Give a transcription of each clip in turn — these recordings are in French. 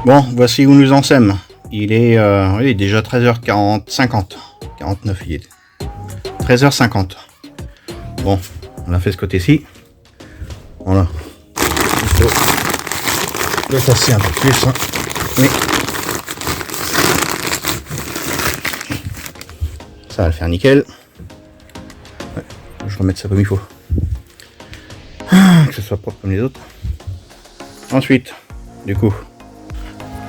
Bon, voici où nous en sommes. Il est oui, déjà 13h40, 50, 49 il est. 13h50. Bon, on a fait ce côté-ci. Voilà. Il faut le tasser un peu plus. Hein. Mais ça va le faire nickel. Ouais, je vais remettre ça comme il faut. Que ce soit propre comme les autres. Ensuite, du coup,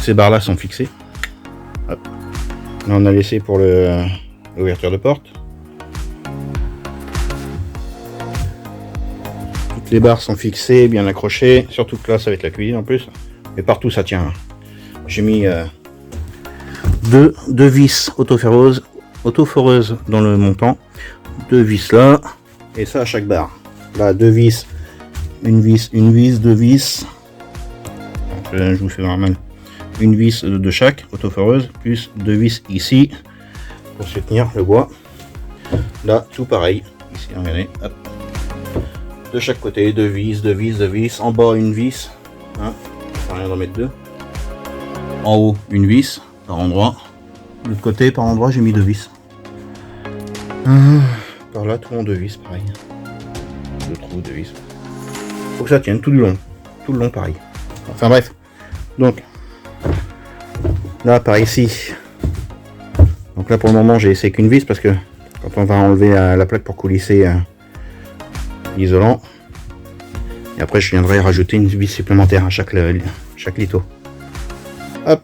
ces barres là sont fixées. Hop. Là, on a laissé pour l'ouverture de porte. Toutes les barres sont fixées, bien accrochées. Surtout que là, ça va être la cuisine en plus. Mais partout, ça tient. J'ai mis deux vis autoforeuses dans le montant. Deux vis là. Et ça à chaque barre. Là, deux vis. Une vis, deux vis. Donc, je vous fais vraiment une vis de chaque autoforeuse, plus deux vis ici pour soutenir le bois. Là, tout pareil. Ici, regardez, hop. De chaque côté, deux vis, deux vis, deux vis. En bas, une vis. Hein, ça sert à rien d'en mettre deux. En haut, une vis par endroit. De l'autre côté, par endroit, j'ai mis deux vis. Par là, tout en deux vis, pareil. Deux trous, deux vis. Faut que ça tienne tout le long. Tout le long, pareil. Enfin bref. Donc, là, par ici. Donc là, pour le moment, j'ai essayé qu'une vis parce que quand on va enlever la plaque pour coulisser l'isolant, et après, je viendrai rajouter une vis supplémentaire à chaque litho. Hop.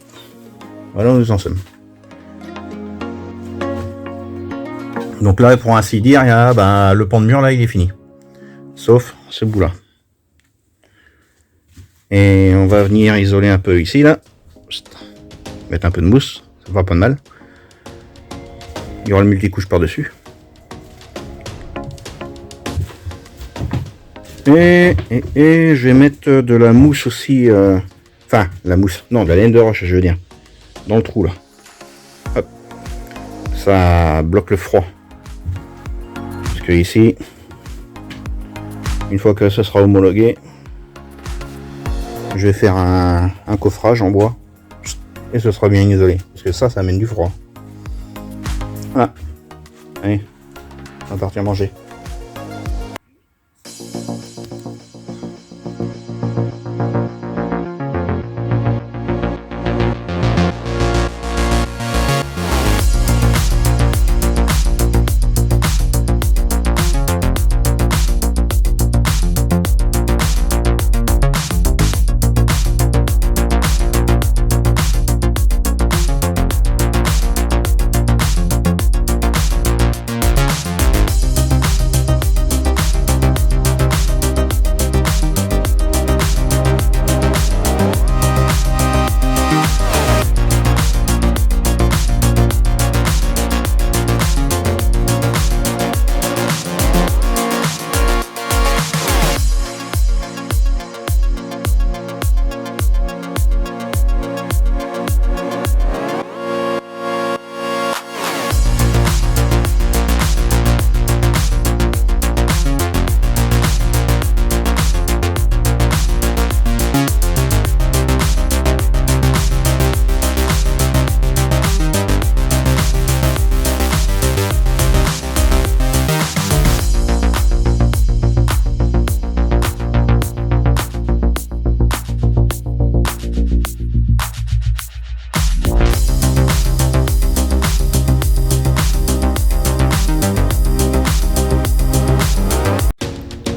Voilà où nous en sommes. Donc là, pour ainsi dire, il y a, le pan de mur, là, il est fini. Sauf ce bout-là. Et on va venir isoler un peu ici, là. Mettre un peu de mousse, ça fera pas de mal. Il y aura le multicouche par-dessus. Et je vais mettre de la mousse aussi. Enfin, la mousse. Non, de la laine de roche, je veux dire. Dans le trou, là. Hop. Ça bloque le froid. Parce que ici, une fois que ça sera homologué, je vais faire un coffrage en bois et ce sera bien isolé parce que ça amène du froid. Voilà. Allez, on va partir manger.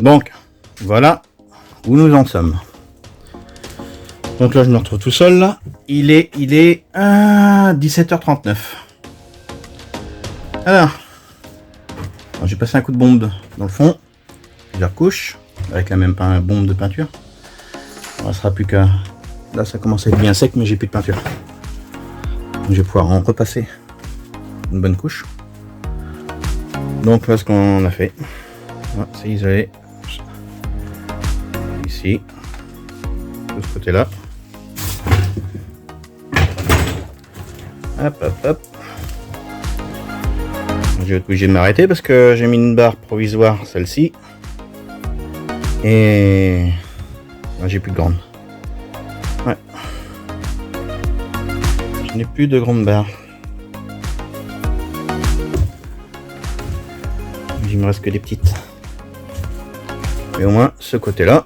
Donc, voilà où nous en sommes. Donc là, je me retrouve tout seul, là. Il est 17h39. Alors, j'ai passé un coup de bombe dans le fond. Plusieurs couches, avec la même bombe de peinture. Il ne restera plus qu'à... Là, ça commence à être bien sec, mais j'ai plus de peinture. Donc, je vais pouvoir en repasser une bonne couche. Donc là, ce qu'on a fait, voilà, c'est isolé. Ici, de ce côté là, hop. Je vais être obligé de m'arrêter parce que j'ai mis une barre provisoire, celle-ci, et là, j'ai plus de grande. Ouais. Je n'ai plus de grandes barres. Il me reste que des petites. Mais au moins ce côté-là,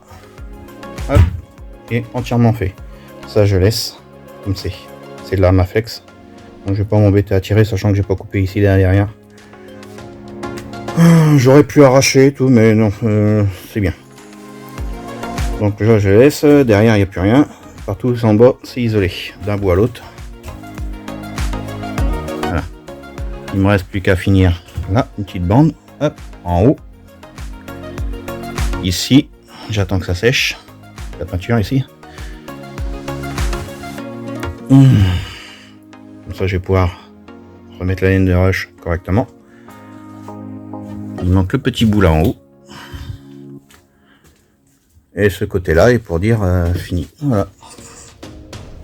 hop, est entièrement fait. Ça je laisse comme c'est. C'est de l'Armaflex. Donc je vais pas m'embêter à tirer, sachant que j'ai pas coupé ici derrière. J'aurais pu arracher tout, mais non, c'est bien. Donc là je laisse. Derrière il n'y a plus rien. Partout en bas c'est isolé d'un bout à l'autre. Voilà. Il me reste plus qu'à finir là, une petite bande. Hop, en haut. Ici, j'attends que ça sèche. La peinture ici. Comme ça, je vais pouvoir remettre la laine de rush correctement. Il manque le petit bout là en haut. Et ce côté-là est pour dire fini. Voilà.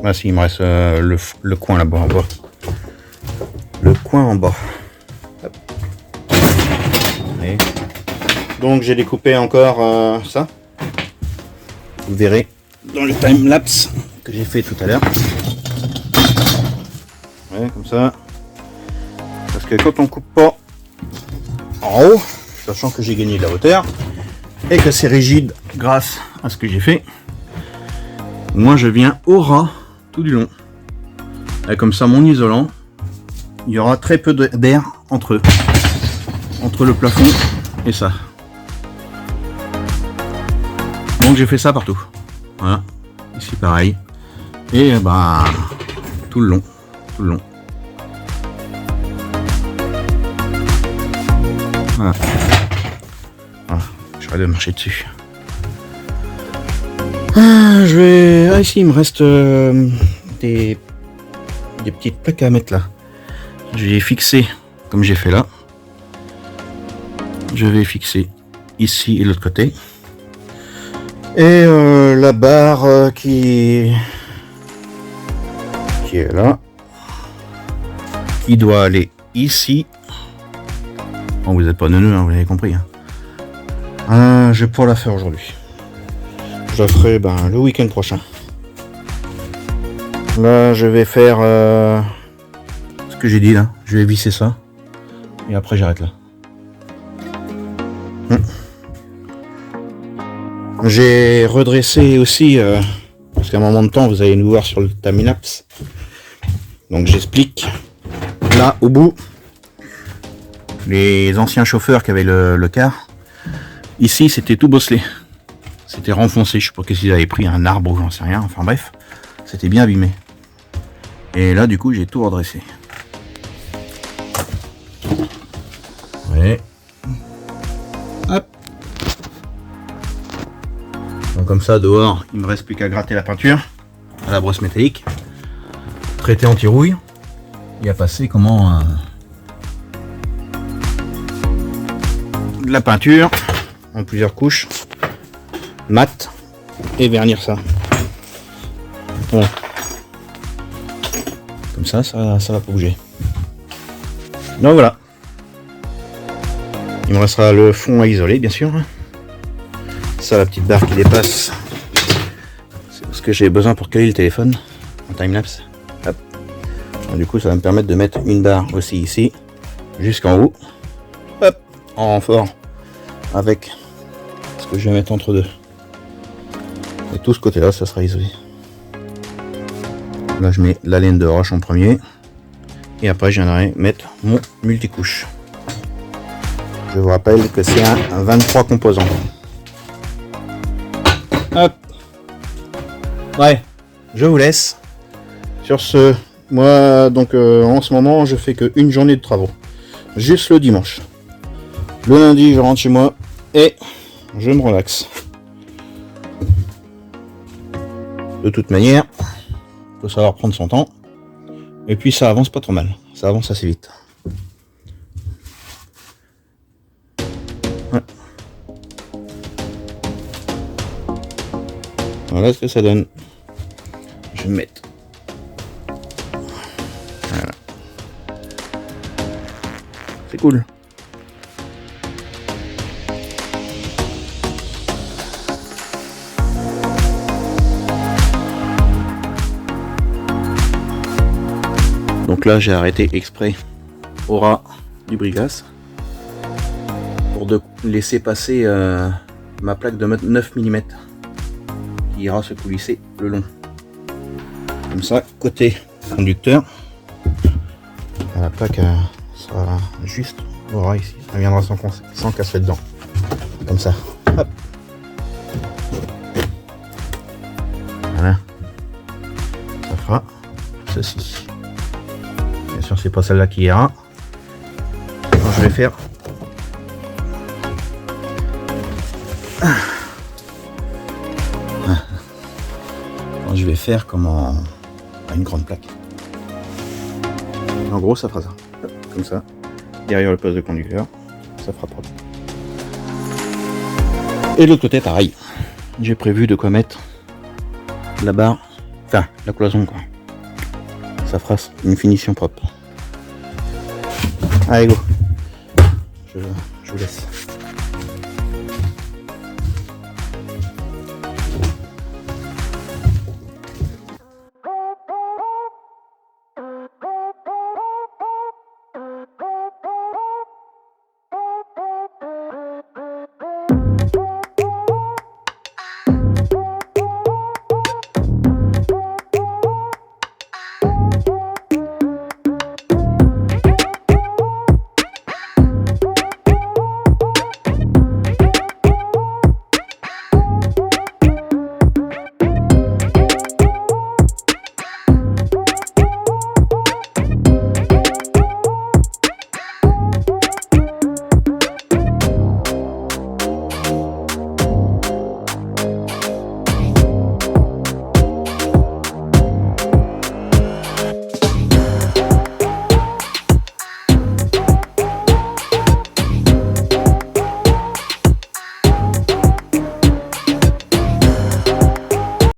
Là, si, il me reste le coin là-bas en bas. Le coin en bas. Hop. Et donc j'ai découpé encore ça. Vous verrez dans le time lapse que j'ai fait tout à l'heure. Ouais, comme ça. Parce que quand on coupe pas en haut, sachant que j'ai gagné de la hauteur et que c'est rigide grâce à ce que j'ai fait, moi je viens au ras tout du long. Et comme ça, mon isolant, il y aura très peu d'air entre eux, entre le plafond et ça. Donc j'ai fait ça partout. Voilà, ici pareil. Et bah tout le long, tout le long. Voilà. Voilà. J'arrête de marcher dessus. Je vais. Ah ici il me reste des petites plaques à mettre là. Je vais les fixer comme j'ai fait là. Je vais fixer ici et l'autre côté. Et la barre qui est là, qui doit aller ici. Bon, vous n'êtes pas neuneux, hein, vous l'avez compris. Hein. Je vais pouvoir la faire aujourd'hui. Je la ferai le week-end prochain. Là, je vais faire ce que j'ai dit là. Je vais visser ça. Et après, j'arrête là. J'ai redressé aussi, parce qu'à un moment de temps, vous allez nous voir sur le time-lapse. Donc j'explique. Là, au bout, les anciens chauffeurs qui avaient le car, ici, c'était tout bosselé. C'était renfoncé. Je sais pas qu'est-ce qu'ils avaient pris, un arbre ou j'en sais rien. Enfin bref, c'était bien abîmé. Et là, du coup, j'ai tout redressé. Ouais. Hop. Donc comme ça, dehors, il me reste plus qu'à gratter la peinture à la brosse métallique, traiter anti-rouille et à passer comment de la peinture en plusieurs couches, mat et vernir ça. Bon. Comme ça va pas bouger. Donc voilà. Il me restera le fond à isoler, bien sûr. Ça, la petite barre qui dépasse, c'est ce que j'ai besoin pour caler le téléphone en time-lapse. Du coup, ça va me permettre de mettre une barre aussi ici, jusqu'en haut, hop, en renfort, avec ce que je vais mettre entre deux. Et tout ce côté-là, ça sera isolé. Là, je mets la laine de roche en premier, et après, je viendrai mettre mon multicouche. Je vous rappelle que c'est un 23 composants. Hop. Ouais, je vous laisse. Sur ce, moi, donc en ce moment, je fais qu'une journée de travaux. Juste le dimanche. Le lundi, je rentre chez moi et je me relaxe. De toute manière, il faut savoir prendre son temps. Et puis ça avance pas trop mal. Ça avance assez vite. Ouais. Voilà ce que ça donne. Je vais mettre. Voilà. C'est cool. Donc là j'ai arrêté exprès au ras du brigasse pour laisser passer ma plaque de 9 mm qui ira se coulisser le long. Comme ça, côté conducteur, la plaque sera juste au ras ici. Elle viendra sans casser dedans. Comme ça. Hop. Voilà. Ça fera ceci. Bien sûr, c'est pas celle-là qui ira. Alors, je vais faire comme une grande plaque. En gros, ça fera ça. Comme ça. Derrière le poste de conducteur, ça fera propre. Et de l'autre côté, pareil. J'ai prévu de quoi mettre la barre, enfin la cloison quoi. Ça fera une finition propre. Allez go. Je vous laisse.